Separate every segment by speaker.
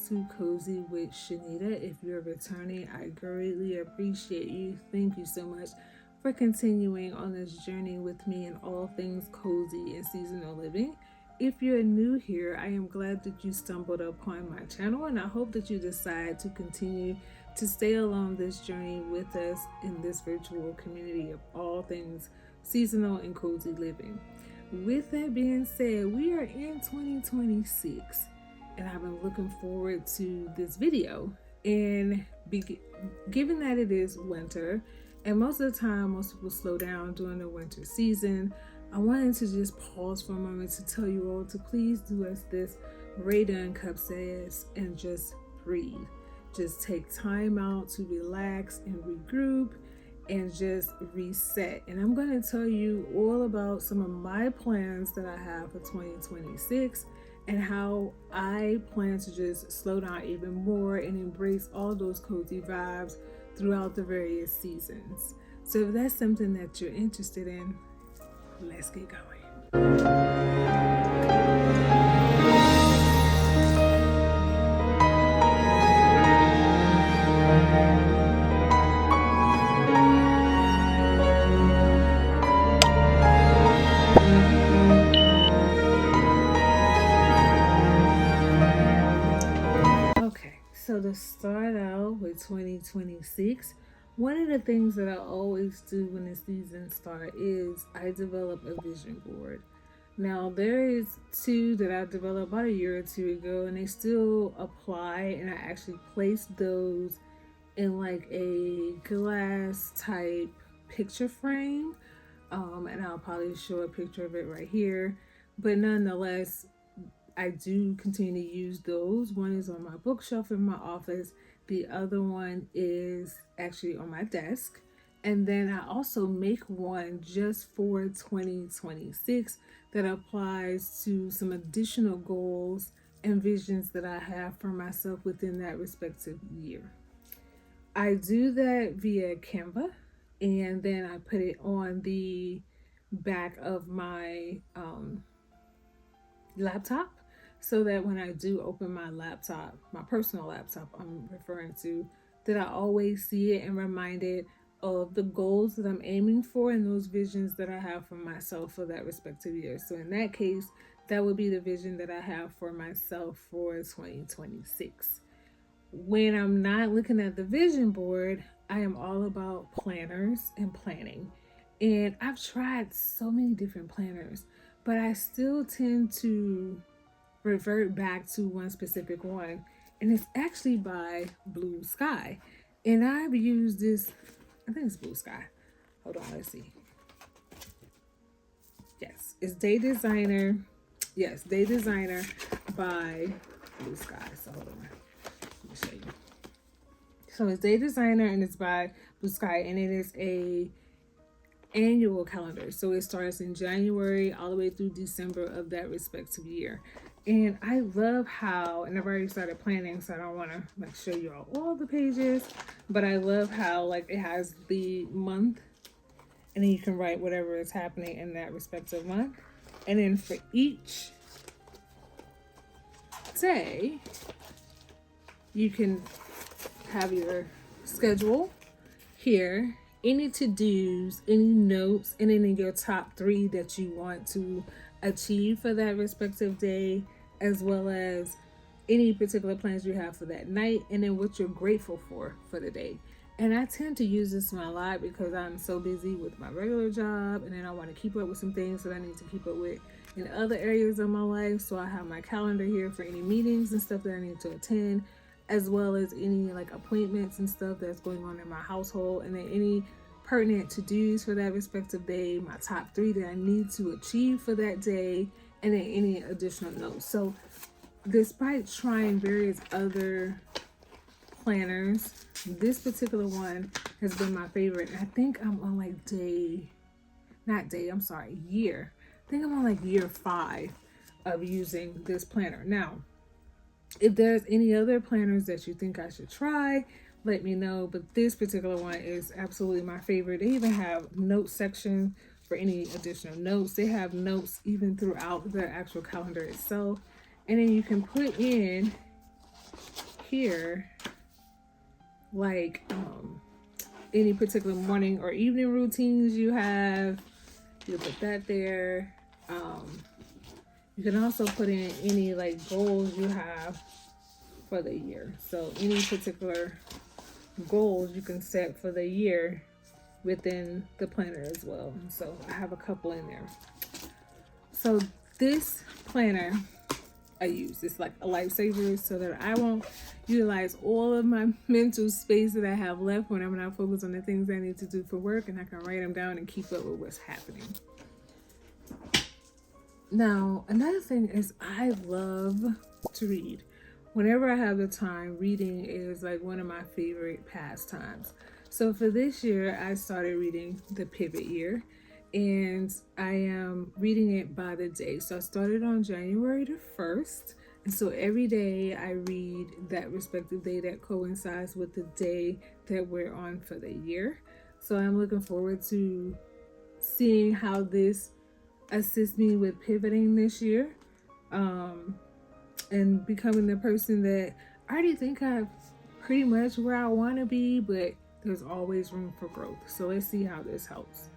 Speaker 1: to Cozy with Shanita. If you're returning, I greatly appreciate you. Thank you so much for continuing on this journey with me in all things cozy and seasonal living. If you're new here, I am glad that you stumbled upon my channel, and I hope that you decide to continue to stay along this journey with us in this virtual community of all things seasonal and cozy living. With that being said, we are in 2026, and I've been looking forward to this video. And given that it is winter, and most of the time most people slow down during the winter season, I wanted to just pause for a moment to tell you all to please do as this Ray Cup says and just breathe. Just take time out to relax and regroup and just reset. And I'm going to tell you all about some of my plans that I have for 2026 and how I plan to just slow down even more and embrace all those cozy vibes throughout the various seasons. So if that's something that you're interested in, let's get going. So to start out with 2026, one of the things that I always do when the season starts is I develop a vision board. Now there is two that I developed about a year or two ago, and they still apply, and I actually placed those in like a glass type picture frame, and I'll probably show a picture of it right here, but nonetheless I do continue to use those. One is on my bookshelf in my office. The other one is actually on my desk. And then I also make one just for 2026 that applies to some additional goals and visions that I have for myself within that respective year. I do that via Canva, and then I put it on the back of my laptop, so that when I do open my laptop, my personal laptop I'm referring to, that I always see it and reminded of the goals that I'm aiming for and those visions that I have for myself for that respective year. So in that case, that would be the vision that I have for myself for 2026. When I'm not looking at the vision board, I am all about planners and planning. And I've tried so many different planners, but I still tend to revert back to one specific one, and it's actually by Blue Sky. And I've used this, I think it's Blue Sky. Hold on, let's see. Yes, it's Day Designer. Yes, Day Designer by Blue Sky. So hold on, let me show you. So it's Day Designer and it's by Blue Sky, and it is a annual calendar. So it starts in January all the way through December of that respective year. And I love how, and I've already started planning, so I don't want to like show you all the pages, but I love how like it has the month, and then you can write whatever is happening in that respective month. And then for each day, you can have your schedule here, any to-dos, any notes, and then your top 3 that you want to achieve for that respective day, as well as any particular plans you have for that night, and then what you're grateful for the day. And I tend to use this one a lot because I'm so busy with my regular job, and then I want to keep up with some things that I need to keep up with in other areas of my life. So I have my calendar here for any meetings and stuff that I need to attend, as well as any like appointments and stuff that's going on in my household, and then any pertinent to-dos for that respective day, my top 3 that I need to achieve for that day, and then any additional notes. So despite trying various other planners, this particular one has been my favorite. And I think I'm on like year. I think I'm on like year 5 of using this planner. Now, if there's any other planners that you think I should try, let me know. But this particular one is absolutely my favorite. They even have note section for any additional notes. They have notes even throughout the actual calendar itself. And then you can put in here, like any particular morning or evening routines you have, you put that there. You can also put in any like goals you have for the year. So any particular goals you can set for the year within the planner as well. So I have a couple in there. So this planner I use, it's like a lifesaver so that I won't utilize all of my mental space that I have left when I'm not focused on the things I need to do for work, and I can write them down and keep up with what's happening. Now, another thing is I love to read. Whenever I have the time, reading is like one of my favorite pastimes. So for this year, I started reading The Pivot Year, and I am reading it by the day. So I started on January the 1st. And so every day I read that respective day that coincides with the day that we're on for the year. So I'm looking forward to seeing how this assists me with pivoting this year, and becoming the person that I already think I'm pretty much where I want to be, but there's always room for growth. So let's see how this helps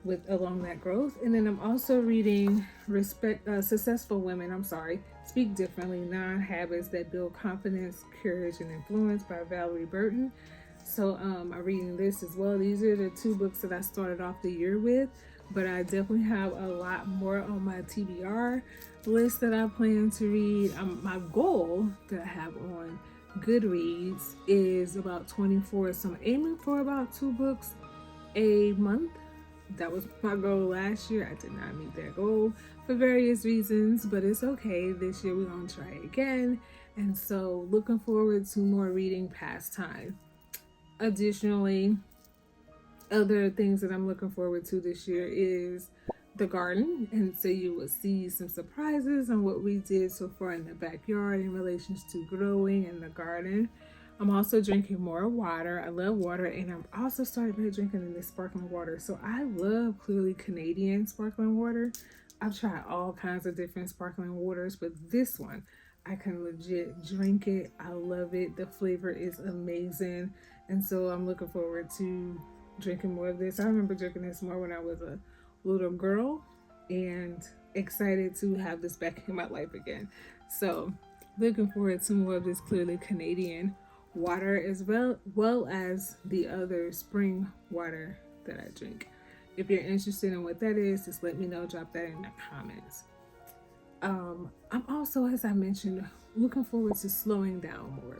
Speaker 1: with along that growth. And then I'm also reading Successful Women, Speak Differently, 9 Habits That Build Confidence, Courage, and Influence by Valerie Burton. So I'm reading this as well. These are the 2 books that I started off the year with, but I definitely have a lot more on my TBR list that I plan to read. My goal that I have on Goodreads is about 24, so I'm aiming for about 2 books a month. That was my goal last year. I did not meet that goal for various reasons, but it's okay. This year we're going to try again. And so looking forward to more reading pastime. Additionally, other things that I'm looking forward to this year is the garden. And so you will see some surprises on what we did so far in the backyard in relations to growing in the garden. I'm also drinking more water. I love water, and I'm also started by drinking this sparkling water. So I love clearly Canadian sparkling water. I've tried all kinds of different sparkling waters, but this one, I can legit drink it. I love it. The flavor is amazing. And so I'm looking forward to drinking more of this. I remember drinking this more when I was a little girl, and excited to have this back in my life again. So looking forward to more of this clearly Canadian water, as well as the other spring water that I drink. If you're interested in what that is, just let me know. Drop that in the comments. I'm also, as I mentioned, looking forward to slowing down more.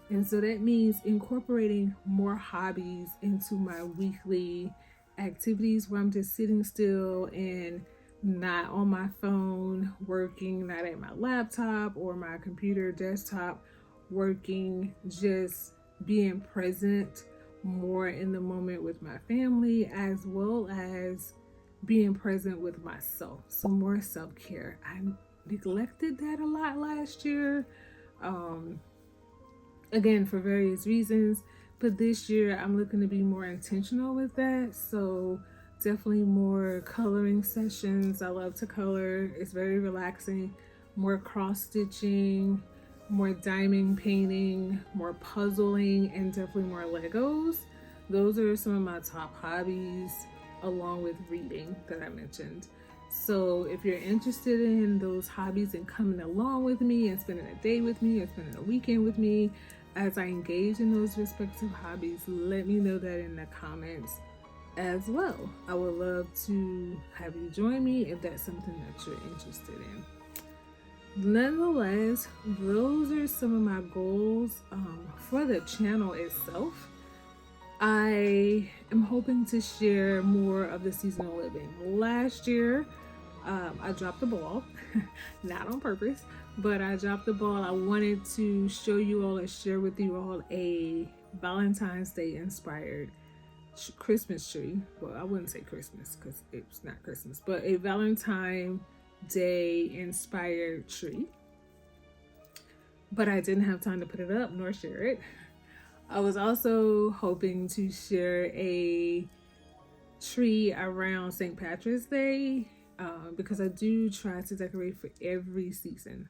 Speaker 1: And so that means incorporating more hobbies into my weekly activities where I'm just sitting still and not on my phone working, not at my laptop or my computer desktop working, just being present more in the moment with my family, as well as being present with myself. So more self-care. I neglected that a lot last year, again for various reasons, but this year I'm looking to be more intentional with that. So definitely more coloring sessions. I love to color. It's very relaxing. More cross stitching, more diamond painting, more puzzling, and definitely more Legos. Those are some of my top hobbies, along with reading that I mentioned. So if you're interested in those hobbies and coming along with me and spending a day with me and spending a weekend with me as I engage in those respective hobbies, let me know that in the comments as well. I would love to have you join me if that's something that you're interested in. Nonetheless, those are some of my goals for the channel itself. I am hoping to share more of the seasonal living. Last year, I dropped the ball, not on purpose, but I dropped the ball. I wanted to show you all and share with you all a Valentine's Day inspired Christmas tree. Well, I wouldn't say Christmas because it's not Christmas, but a Valentine Day inspired tree. But I didn't have time to put it up nor share it. I was also hoping to share a tree around St. Patrick's Day, because I do try to decorate for every season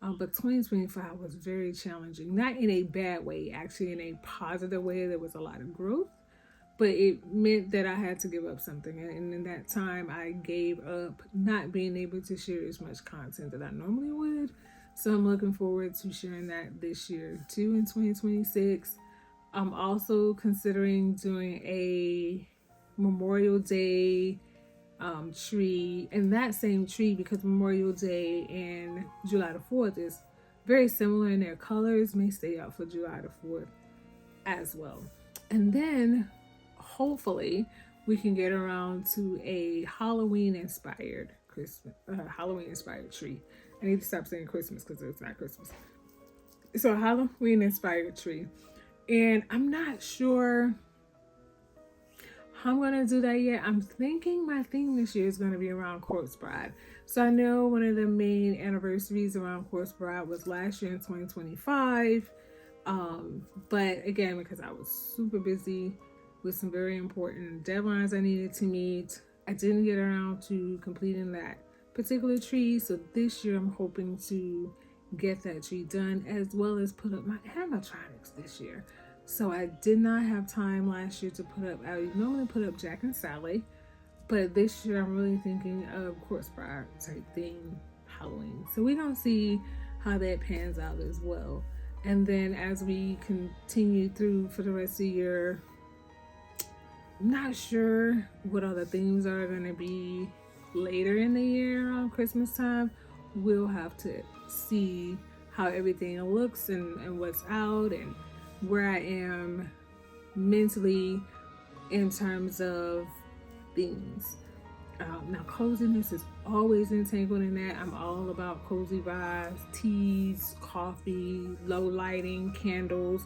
Speaker 1: But 2025 was very challenging, not in a bad way, actually in a positive way. There was a lot of growth, but it meant that I had to give up something. And in that time, I gave up not being able to share as much content that I normally would. So I'm looking forward to sharing that this year too in 2026. I'm also considering doing a Memorial Day tree, and that same tree, because Memorial Day and July the 4th is very similar in their colors, may stay out for July the 4th as well. And then hopefully we can get around to a Halloween inspired Halloween inspired tree. I need to stop saying Christmas because it's not Christmas. So a Halloween inspired tree. And I'm not sure how I'm going to do that yet. I'm thinking my theme this year is going to be around Corpse Bride. So I know one of the main anniversaries around Corpse Bride was last year in 2025. But again, because I was super busy with some very important deadlines I needed to meet, I didn't get around to completing that particular tree. So this year I'm hoping to get that tree done, as well as put up my animatronics this year. So I did not have time last year to put up, I normally put up Jack and Sally, but this year I'm really thinking of Corpse Bride type theme Halloween. So we're going to see how that pans out as well. And then as we continue through for the rest of the year, I'm not sure what other themes are going to be later in the year around Christmas time. We'll have to see how everything looks and what's out and where I am mentally in terms of themes. Now, coziness is always entangled in that. I'm all about cozy vibes, teas, coffee, low lighting, candles,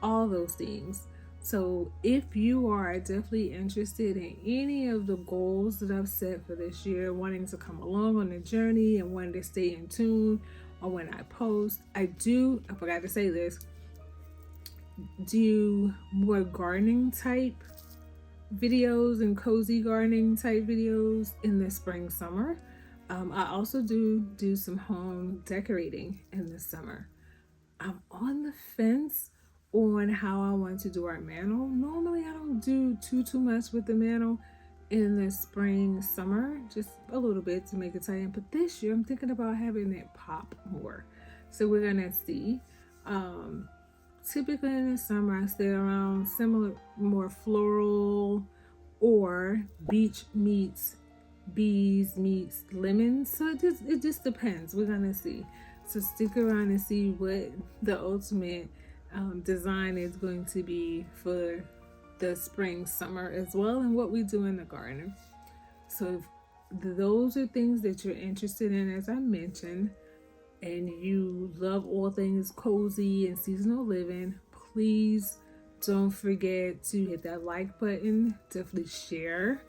Speaker 1: all those things. So if you are definitely interested in any of the goals that I've set for this year, wanting to come along on the journey and wanting to stay in tune on when I post, I forgot to say this, do more gardening type videos and cozy gardening type videos in the spring, summer. I also do some home decorating in the summer. I'm on the fence on how I want to do our mantle. Normally I don't do too much with the mantle in the spring, summer, just a little bit to make it tie in. But this year I'm thinking about having it pop more. So we're gonna see. Typically in the summer I stay around similar, more floral or beach meets bees meets lemons. So it just depends. We're gonna see. So stick around and see what the ultimate design is going to be for the spring, summer as well, and what we do in the garden. So if those are things that you're interested in, as I mentioned, and you love all things cozy and seasonal living, please don't forget to hit that like button, definitely share,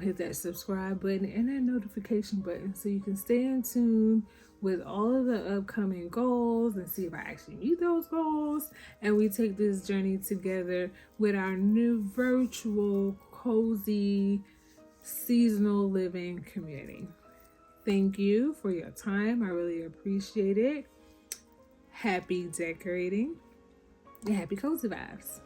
Speaker 1: hit that subscribe button and that notification button so you can stay in tune with all of the upcoming goals and see if I actually meet those goals. And we take this journey together with our new virtual cozy seasonal living community. Thank you for your time. I really appreciate it. Happy decorating and happy cozy vibes.